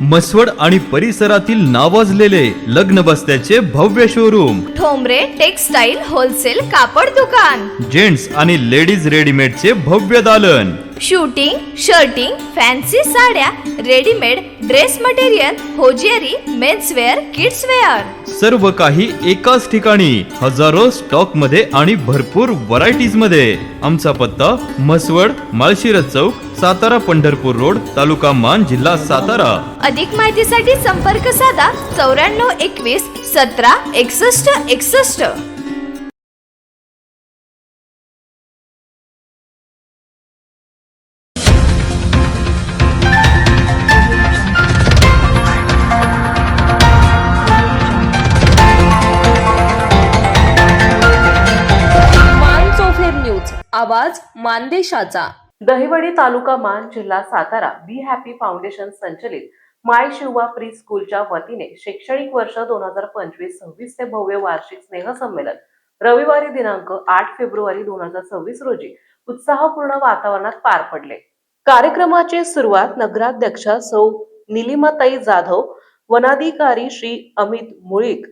मसवड आणि परिसरातील नावाजलेले लग्न बस्त्याचे भव्य शोरूम, ठोंबरे टेक्सटाईल होलसेल कापड दुकान, जेंट्स आणि लेडीज रेडीमेडचे भव्य दालन, शूटिंग, शर्टिंग, फॅन्सी साड्या, readymade dress material, hosiery, menswear, kidswear, सर्व काही एकाच ठिकाणी, हजारो स्टॉक मध्ये आणि भरपूर व्हरायटीज मध्ये. आमचा पत्ता मसवड, माळशिरस चौक, सातारा पंढरपूर रोड, तालुका मान, जिल्हा सातारा. अधिक माहितीसाठी संपर्क साधा 9421 17 61 61. आवाज मानदेशाचा. दहिवडी तालुका मान, जिल्हा सातारा बी हॅपी फाउंडेशन संचलित माय शिवबा प्री स्कूलच्या वतीने शैक्षणिक वर्ष 2025-26 ते भव्य वार्षिक स्नेहसंमेलन रविवारी दिनांक 8 फेब्रुवारी 2026 रोजी उत्साहपूर्ण वातावरणात पार पडले. कार्यक्रमाची सुरुवात नगराध्यक्षा सौ निलिमाताई जाधव, वनाधिकारी श्री अमित मुळीक,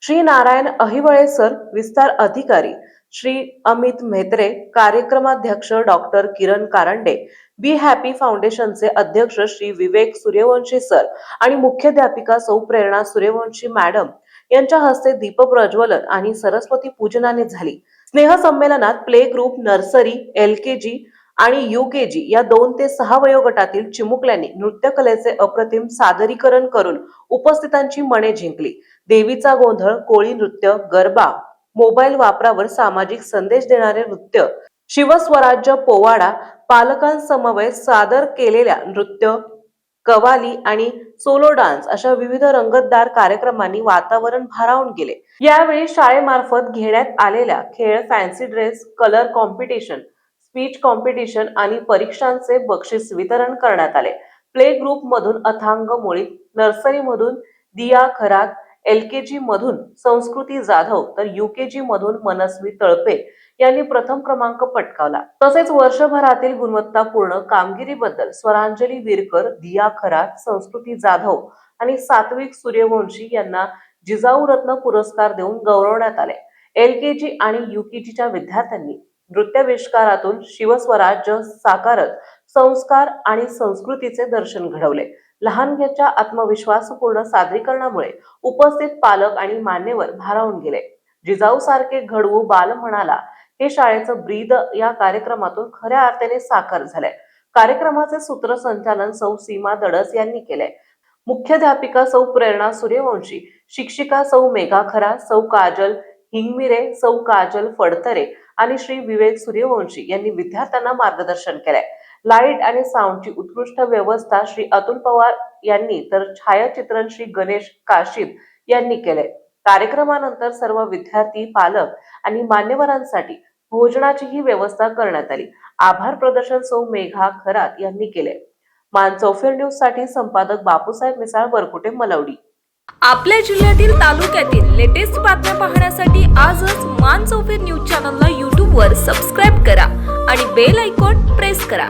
श्री नारायण अहिवळे सर, विस्तार अधिकारी श्री अमित म्हेत्रे, कार्यक्रमाध्यक्ष doctor Kiran Karande, be happy फाउंडेशनचे अध्यक्ष श्री विवेक सूर्यवंशी सर आणि मुख्याध्यापिका सौ प्रेरणा सूर्यवंशी मॅडम यांच्या हस्ते दीप प्रज्वलन आणि सरस्वती पूजनाने झाली. स्नेहसंमेलनात प्ले ग्रुप, नर्सरी, LKG आणि UKG या 2 ते 6 वयोगटातील चिमुकल्यांनी नृत्यकलेचे अप्रतिम सादरीकरण करून उपस्थितांची मने जिंकली. देवीचा गोंधळ, कोळी नृत्य, गरबा, मोबाईल वापरावर सामाजिक संदेश देणारे नृत्य, शिवस्वराज्य पोवाडा, पालकांसमवेत सादर केलेल्या नृत्य, कवाली आणि सोलो डान्स अशा विविध रंगतदार कार्यक्रमांनी वातावरण भारावून गेले. यावेळी शाळेमार्फत घेण्यात आलेल्या खेळ, fancy dress, colour competition, speech competition आणि परीक्षांचे बक्षीस वितरण करण्यात आले. प्ले ग्रुप मधून अथांग मुळीक, नर्सरी मधून दिया खरात, LKG मधून संस्कृती जाधव तर UKG मधून मनस्वी तळपे यांनी प्रथम क्रमांक पटकावला. तसेच वर्षभरातील गुणवत्तापूर्ण कामगिरीबद्दल स्वरांजली विरकर, दिया खरात, संस्कृती जाधव आणि सात्विक सूर्यवंशी यांना जिजाऊ रत्न पुरस्कार देऊन गौरवण्यात आले. LKG आणि UKGच्या विद्यार्थ्यांनी नृत्याविष्कारातून शिवस्वराज्य साकारत संस्कार आणि संस्कृतीचे दर्शन घडवले. लहानग्याच्या आत्मविश्वासपूर्ण सादरीकरणामुळे उपस्थित पालक आणि मान्यवर भारावून गेले. जिजाऊ सारखे घडवू बाल म्हणाला हे शाळेचं ब्रीद या कार्यक्रमातून खऱ्या अर्थाने साकार झालंय. कार्यक्रमाचे सूत्रसंचालन सौ सीमा दडस यांनी केले. मुख्याध्यापिका सौ प्रेरणा सूर्यवंशी, शिक्षिका सौ मेघा खरा, सौ काजल हिंगमिरे, सौ काजल फडतरे आणि श्री विवेक सूर्यवंशी यांनी विद्यार्थ्यांना मार्गदर्शन केले. लाईट आणि साऊंडची उत्कृष्ट व्यवस्था श्री अतुल पवार यांनी तर छायाचित्रण श्री गणेश काशीद यांनी केले. कार्यक्रमानंतर सर्व विद्यार्थी, पालक आणि मान्यवरांसाठी भोजनाचीही व्यवस्था करण्यात आली. आभार प्रदर्शन सौ मेघा खरात यांनी केले. मानचौफेर न्यूज साठी संपादक बापूसाहेब मिसाळ, वरकुटे, मलवडी. आपल्या जिल्ह्यातील, तालुक्यातील लेटेस्ट बातम्या पाहण्यासाठी आजच मानचौफेर न्यूज चॅनलला YouTube वर सबस्क्राईब करा आणि बेल आयकॉन प्रेस करा.